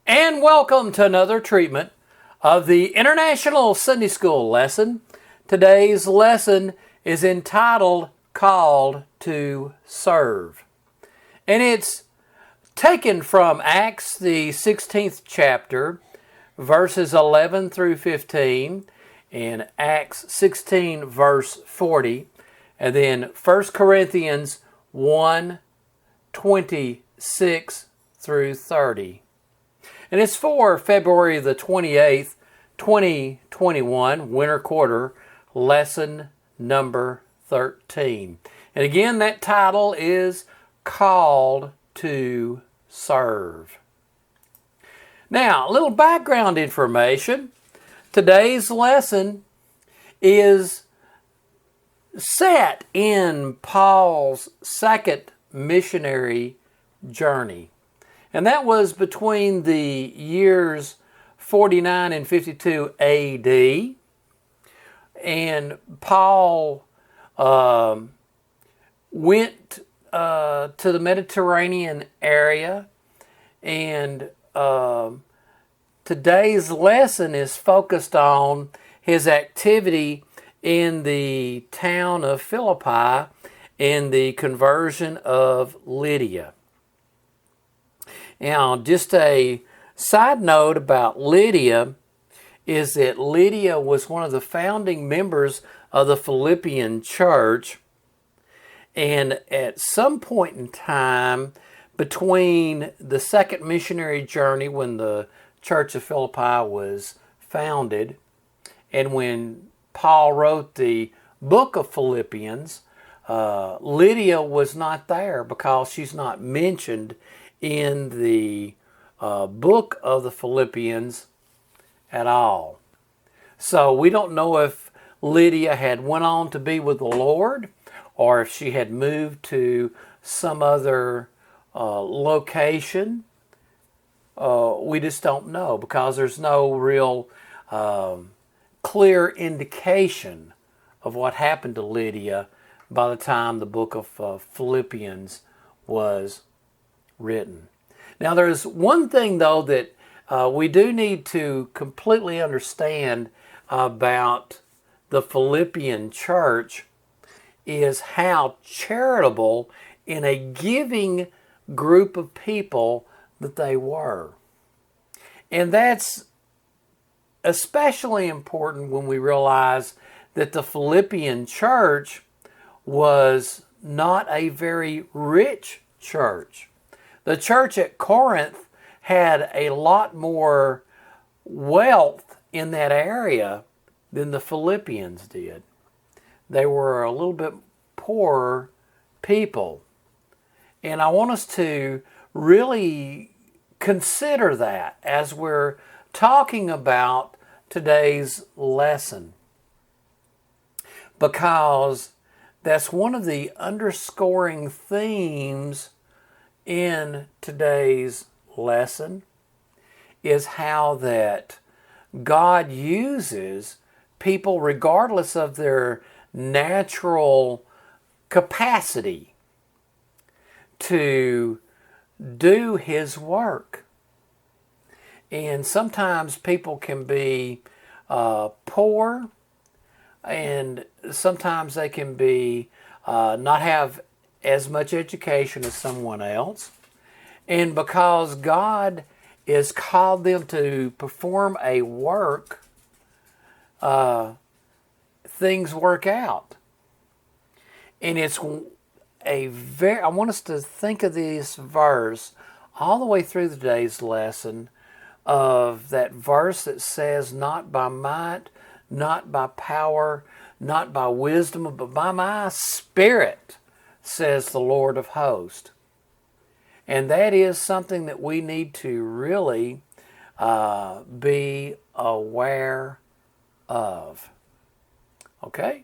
And welcome to another treatment of the International Sunday School lesson. Today's lesson is entitled Called to Serve. And it's taken from Acts, the 16th chapter, verses 11 through 15, and Acts 16, verse 40, and then 1 Corinthians 1, 26 through 30. And it's for February the 28th, 2021, winter quarter, lesson number 13. And again, that title is Called to Serve. Now, a little background information. Today's lesson is set in Paul's second missionary journey. And that was between the years 49 and 52 AD. And Paul went to the Mediterranean area. And today's lesson is focused on his activity in the town of Philippi and the conversion of Lydia. Now, just a side note about Lydia is that Lydia was one of the founding members of the Philippian church. And at some point in time, between the second missionary journey when the church of Philippi was founded and when Paul wrote the book of Philippians, Lydia was not there because she's not mentioned in the book of the Philippians at all. So we don't know if Lydia had went on to be with the Lord or if she had moved to some other location. We just don't know because there's no real clear indication of what happened to Lydia by the time the book of Philippians was written. Now, there's one thing, though, that we do need to completely understand about the Philippian church is how charitable in a giving group of people that they were. And that's especially important when we realize that the Philippian church was not a very rich church. The church at Corinth had a lot more wealth in that area than the Philippians did. They were a little bit poorer people. And I want us to really consider that as we're talking about today's lesson, because that's one of the underscoring themes in today's lesson is how that God uses people regardless of their natural capacity to do His work. And sometimes people can be poor, and sometimes they can be not have as much education as someone else. And because God has called them to perform a work, things work out. And it's I want us to think of this verse all the way through today's lesson, of that verse that says, not by might, not by power, not by wisdom, but by my Spirit, says the Lord of hosts. And that is something that we need to really be aware of. Okay?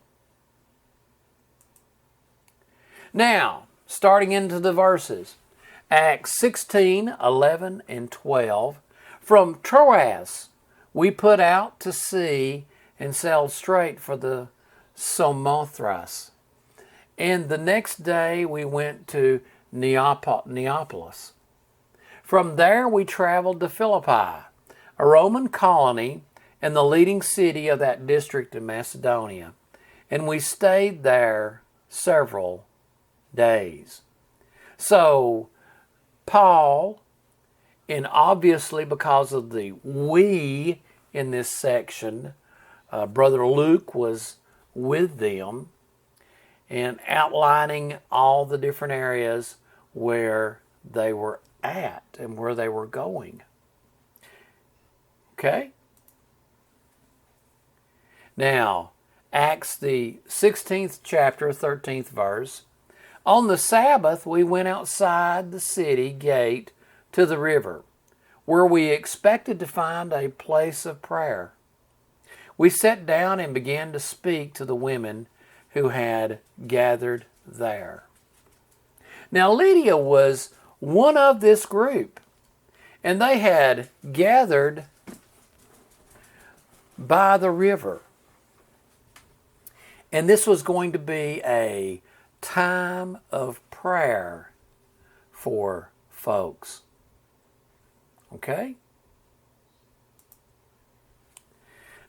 Now, starting into the verses, Acts 16, 11, and 12. From Troas we put out to sea and sailed straight for the Samothrace. And the next day we went to Neapolis. From there we traveled to Philippi, a Roman colony and the leading city of that district in Macedonia, and we stayed there several days. So Paul, and obviously because of the we in this section, Brother Luke was with them and outlining all the different areas where they were at and where they were going. Okay? Now, Acts the 16th chapter, 13th verse. On the Sabbath, we went outside the city gate to the river, where we expected to find a place of prayer. We sat down and began to speak to the women who had gathered there. Now, Lydia was one of this group, and they had gathered by the river. And this was going to be a time of prayer for folks. Okay?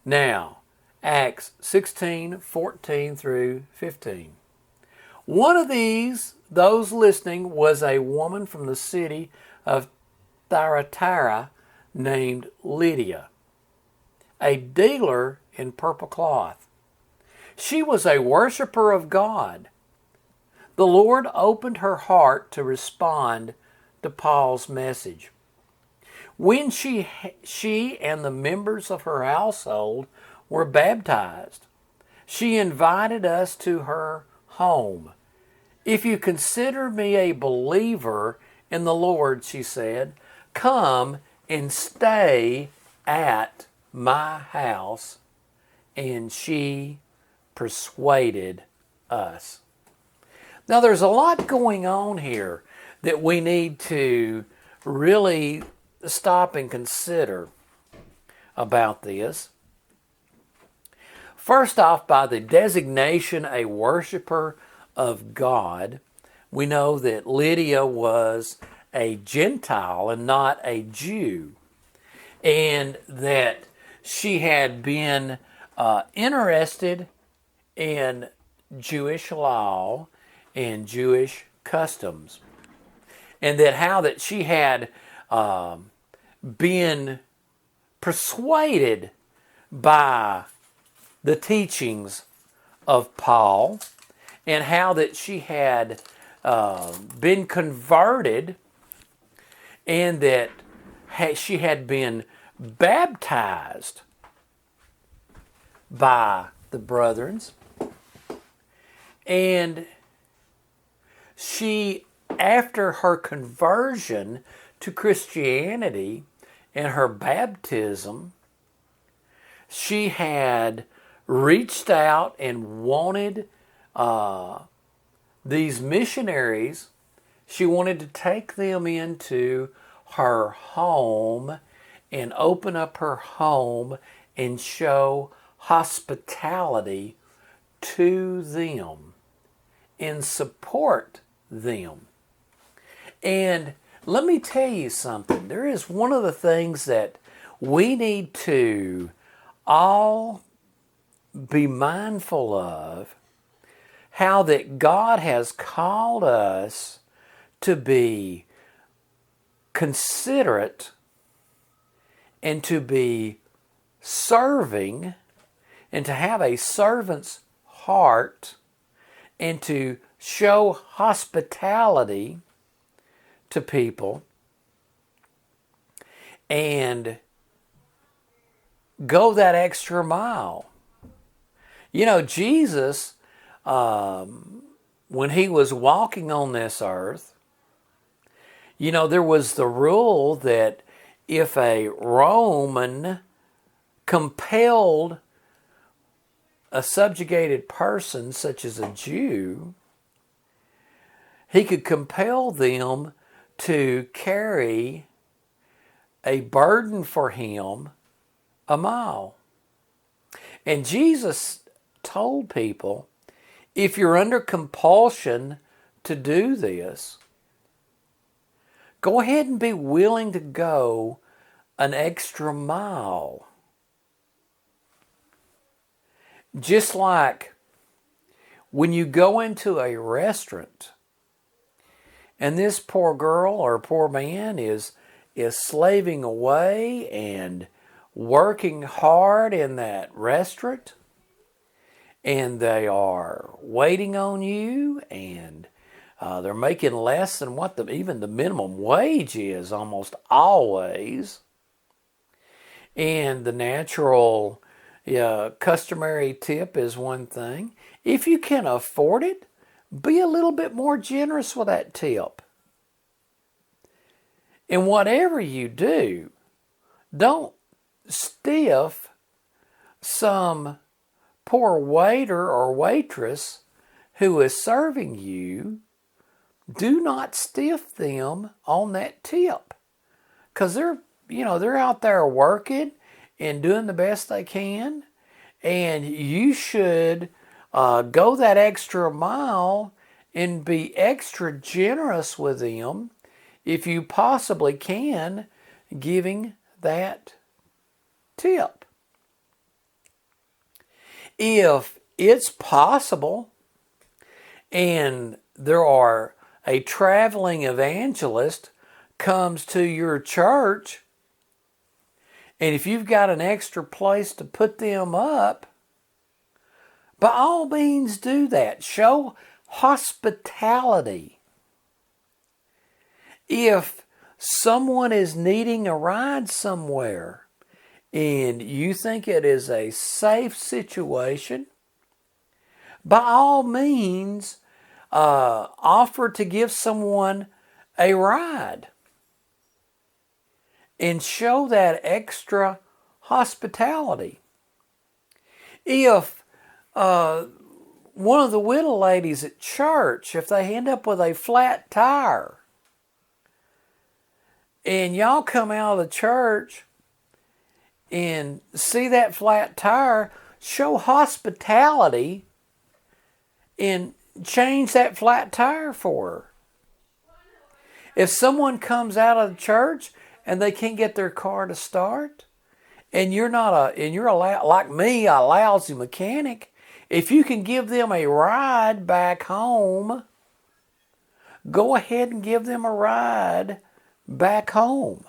Now, Acts 16:14 through 15. One of those listening, was a woman from the city of Thyatira named Lydia, a dealer in purple cloth. She was a worshiper of God. The Lord opened her heart to respond to Paul's message. When she and the members of her household were baptized, she invited us to her home. If you consider me a believer in the Lord, she said, come and stay at my house. And she persuaded us. Now, there's a lot going on here that we need to really stop and consider about this. First off, by the designation a worshiper of God, we know that Lydia was a Gentile and not a Jew, and that she had been interested in Jewish law and Jewish customs, and that how that she had been persuaded by the teachings of Paul, and how that she had been converted, and that she had been baptized by the brethren. And she, after her conversion to Christianity and her baptism, she had reached out and wanted these missionaries, she wanted to take them into her home and open up her home and show hospitality to them and support them. And let me tell you something. There is one of the things that we need to all be mindful of, how that God has called us to be considerate and to be serving and to have a servant's heart and to show hospitality to people and go that extra mile. You know, Jesus, when he was walking on this earth, you know, there was the rule that if a Roman compelled a subjugated person, such as a Jew, he could compel them to carry a burden for him a mile. And Jesus told people, if you're under compulsion to do this, Go ahead and be willing to go an extra mile. Just like when you go into a restaurant and this poor girl or poor man is slaving away and working hard in that restaurant, and they are waiting on you, and they're making less than what even the minimum wage is almost always. And the natural customary tip is one thing. If you can afford it, be a little bit more generous with that tip. And whatever you do, don't stiff some poor waiter or waitress who is serving you. Do not stiff them on that tip, because they're out there working and doing the best they can, and you should go that extra mile and be extra generous with them if you possibly can, giving that tip. If it's possible and there are a traveling evangelist comes to your church, and if you've got an extra place to put them up, by all means do that. Show hospitality. If someone is needing a ride somewhere and you think it is a safe situation, by all means offer to give someone a ride and show that extra hospitality. If one of the widow ladies at church, if they end up with a flat tire and y'all come out of the church and see that flat tire, show hospitality and change that flat tire for her. If someone comes out of the church and they can't get their car to start, and you're like me, a lousy mechanic, if you can give them a ride back home, go ahead and give them a ride back home.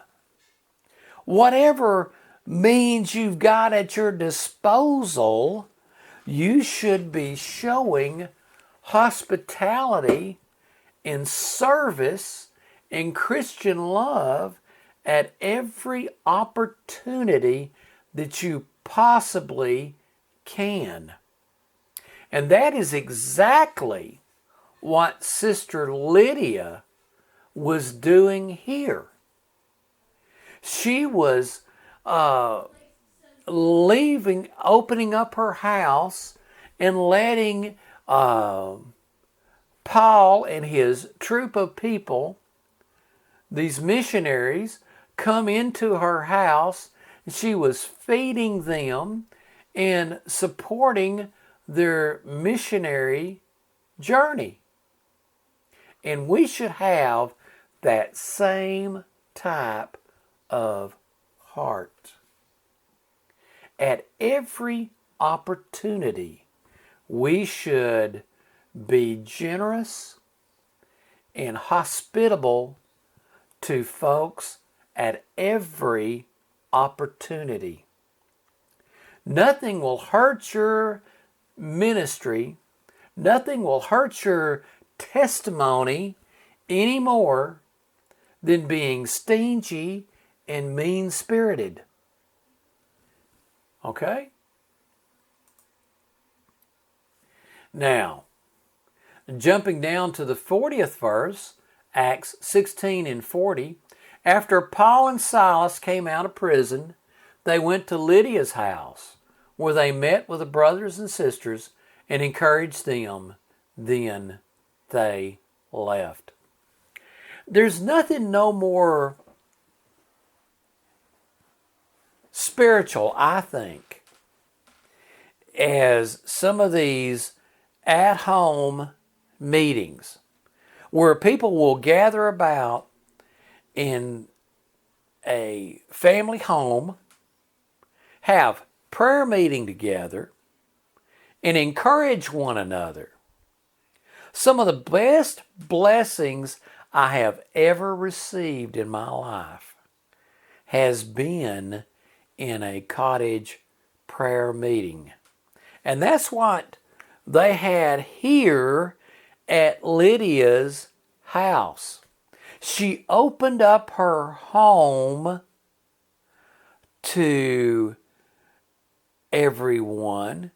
Whatever means you've got at your disposal, you should be showing hospitality and service and Christian love at every opportunity that you possibly can. And that is exactly what Sister Lydia was doing here. She was opening up her house and letting Paul and his troop of people, these missionaries, come into her house. She was feeding them and supporting their missionary journey. And we should have that same type of heart. At every opportunity, we should be generous and hospitable to folks at every opportunity. Nothing will hurt your ministry, nothing will hurt your testimony any more than being stingy and mean-spirited. Okay? Now, jumping down to the 40th verse, Acts 16 and 40, after Paul and Silas came out of prison, they went to Lydia's house, where they met with the brothers and sisters and encouraged them. Then they left. There's nothing no more spiritual, I think, as some of these at-home meetings where people will gather about in a family home, have prayer meeting together, and encourage one another. Some of the best blessings I have ever received in my life has been in a cottage prayer meeting. And that's what they had here at Lydia's house. She opened up her home to everyone.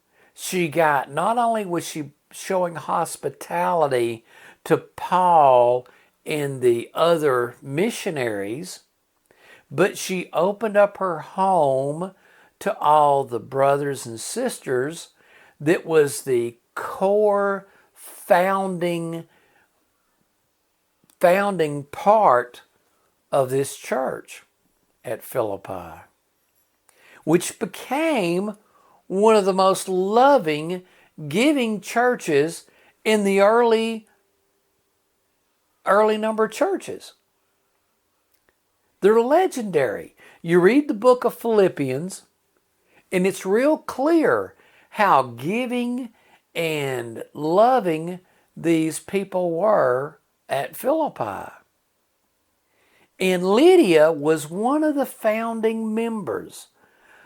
Not only was she showing hospitality to Paul and the other missionaries, but she opened up her home to all the brothers and sisters that was the core founding part of this church at Philippi, which became one of the most loving, giving churches in the early number of churches. They're legendary. You read the book of Philippians, and it's real clear how giving and loving these people were at Philippi. And Lydia was one of the founding members.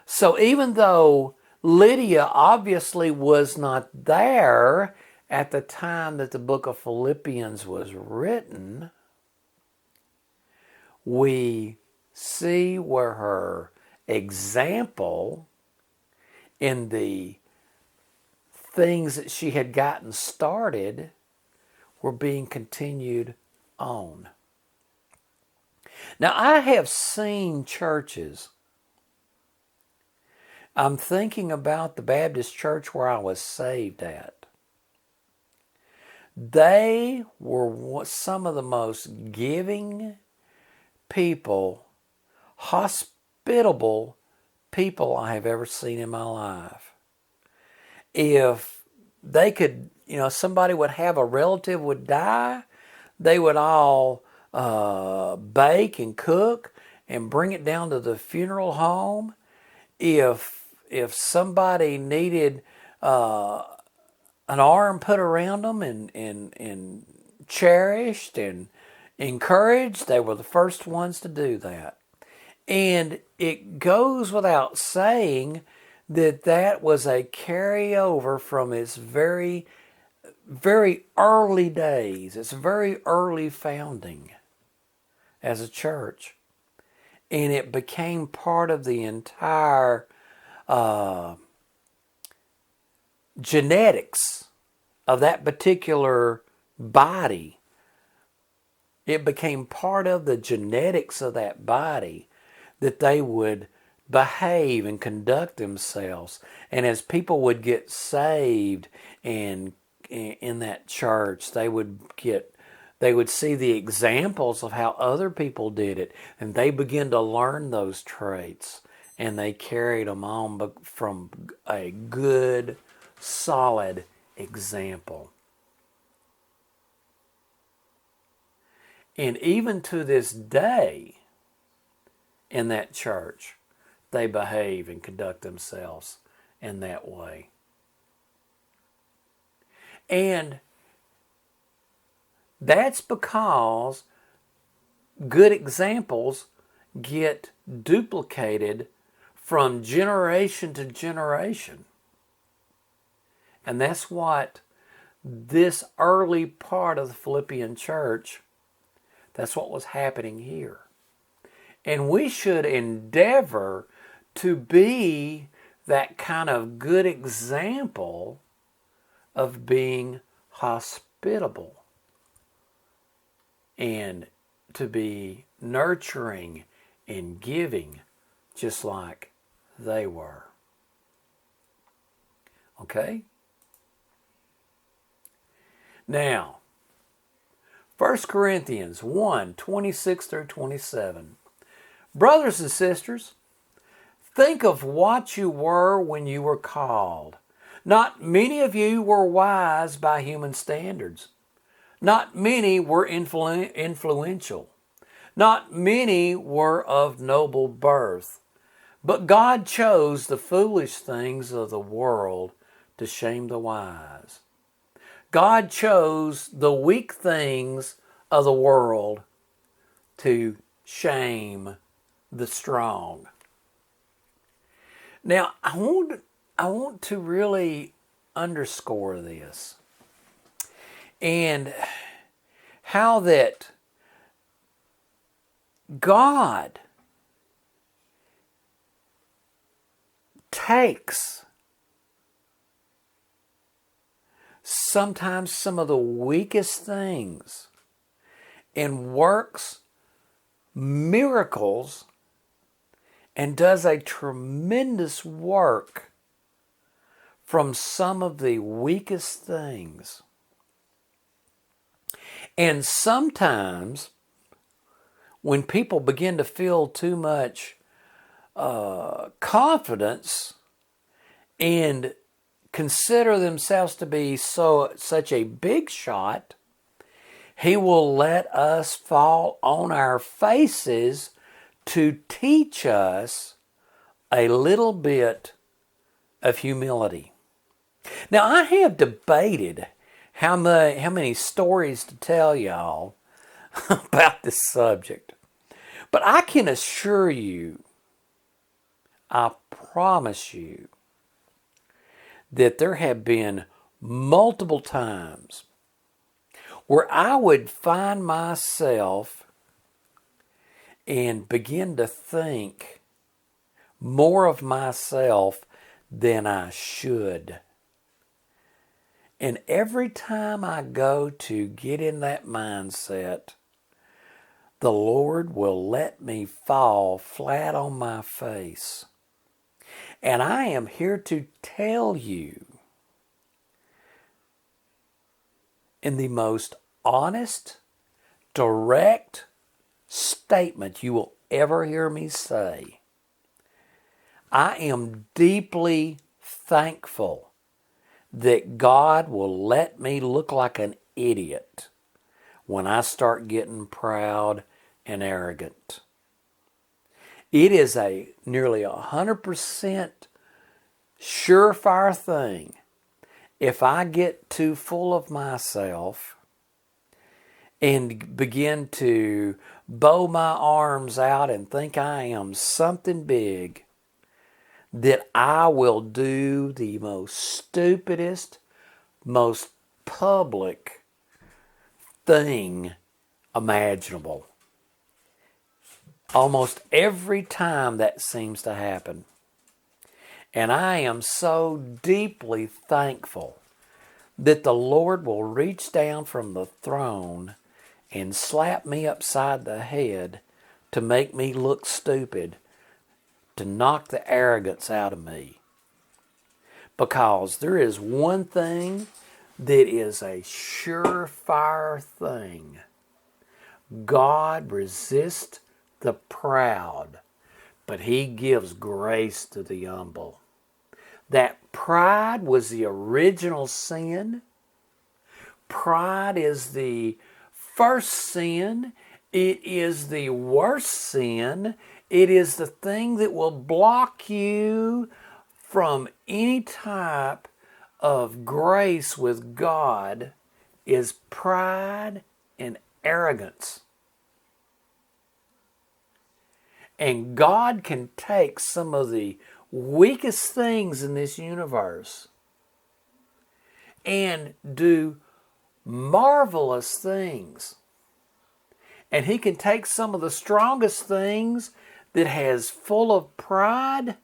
So even though Lydia obviously was not there at the time that the book of Philippians was written, we see where her example in the things that she had gotten started were being continued on. Now, I have seen churches. I'm thinking about the Baptist church where I was saved at. They were some of the most giving people, hospitable people I have ever seen in my life. If they could, somebody would have a relative would die, they would all bake and cook and bring it down to the funeral home. If somebody needed an arm put around them and cherished and encouraged, they were the first ones to do that. And it goes without saying that was a carryover from its very, very early days, its very early founding as a church. And it became part of the entire genetics of that particular body. It became part of the genetics of that body that they would behave and conduct themselves. And as people would get saved and in that church, they would see the examples of how other people did it, and they began to learn those traits, and they carried them on from a good, solid example. And even to this day, in that church, they behave and conduct themselves in that way. And that's because good examples get duplicated from generation to generation. And that's what this early part of the Philippian church, that's what was happening here. And we should endeavor to be that kind of good example of being hospitable and to be nurturing and giving just like they were. Okay? Now, 1 Corinthians 1:26 through 27. Brothers and sisters, think of what you were when you were called. Not many of you were wise by human standards. Not many were influential. Not many were of noble birth. But God chose the foolish things of the world to shame the wise. God chose the weak things of the world to shame the strong. Now, I want to really underscore this and how that God takes sometimes some of the weakest things and works miracles and does a tremendous work from some of the weakest things. And sometimes when people begin to feel too much confidence and consider themselves to be such a big shot, He will let us fall on our faces to teach us a little bit of humility. Now, I have debated how many stories to tell y'all about this subject. But I can assure you, I promise you, that there have been multiple times where I would find myself and begin to think more of myself than I should. And every time I go to get in that mindset, the Lord will let me fall flat on my face. And I am here to tell you in the most honest, direct statement you will ever hear me say, I am deeply thankful that God will let me look like an idiot when I start getting proud and arrogant. It is a nearly 100% surefire thing. If I get too full of myself and begin to bow my arms out and think I am something big, that I will do the most stupidest, most public thing imaginable. Almost every time that seems to happen. And I am so deeply thankful that the Lord will reach down from the throne and slap me upside the head to make me look stupid, to knock the arrogance out of me. Because there is one thing that is a surefire thing. God resists the proud, but He gives grace to the humble. That pride was the original sin. Pride is the first sin. It is the worst sin. It is the thing that will block you from any type of grace with God, is pride and arrogance. And God can take some of the weakest things in this universe and do marvelous things. And He can take some of the strongest things that has full of pride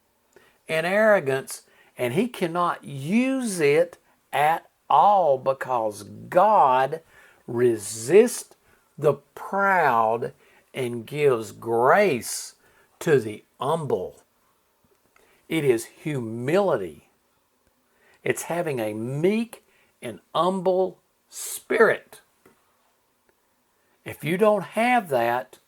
and arrogance, and He cannot use it at all, because God resists the proud and gives grace to the humble. It is humility. It's having a meek and humble spirit. If you don't have that,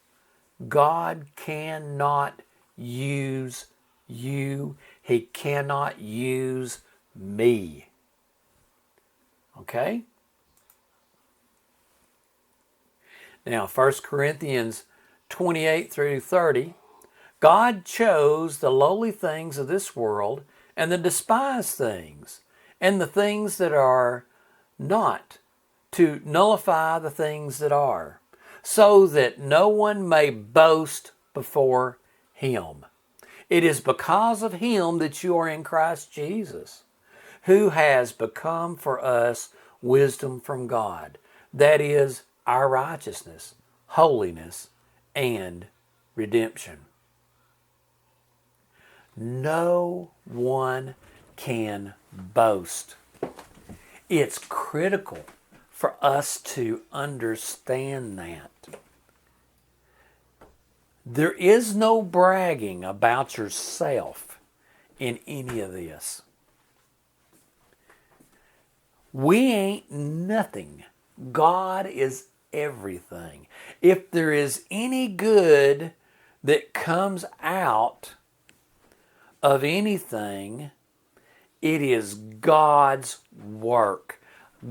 God cannot use you. He cannot use me. Okay? Now, 1 Corinthians 28 through 30, God chose the lowly things of this world and the despised things and the things that are not, to nullify the things that are, so that no one may boast before him. It is because of him that you are in Christ Jesus, who has become for us wisdom from God. That is our righteousness, holiness, and redemption. No one can boast. It's critical for us to understand that. There is no bragging about yourself in any of this. We ain't nothing. God is everything. If there is any good that comes out of anything, it is God's work.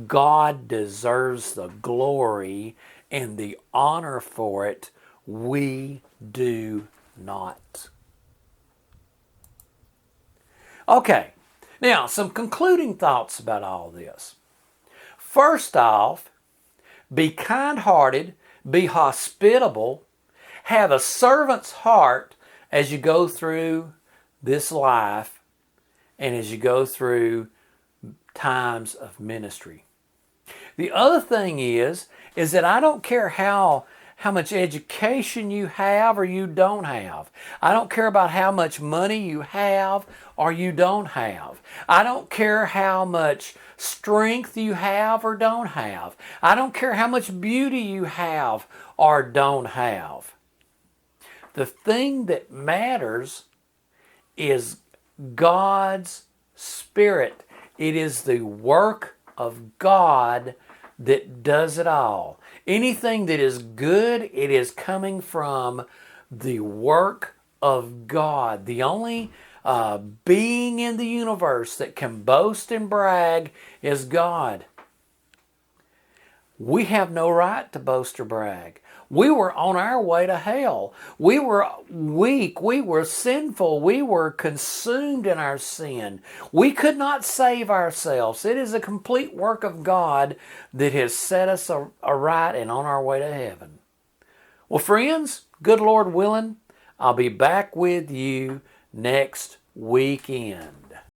God deserves the glory and the honor for it. We do not. Okay, now some concluding thoughts about all this. First off, be kind-hearted, be hospitable, have a servant's heart as you go through this life and as you go through times of ministry. The other thing is that I don't care how much education you have or you don't have. I don't care about how much money you have or you don't have. I don't care how much strength you have or don't have. I don't care how much beauty you have or don't have. The thing that matters is God's Spirit. It is the work of God that does it all. Anything that is good, it is coming from the work of God. The only being in the universe that can boast and brag is God. We have no right to boast or brag. We were on our way to hell. We were weak. We were sinful. We were consumed in our sin. We could not save ourselves. It is a complete work of God that has set us aright and on our way to heaven. Well, friends, good Lord willing, I'll be back with you next weekend.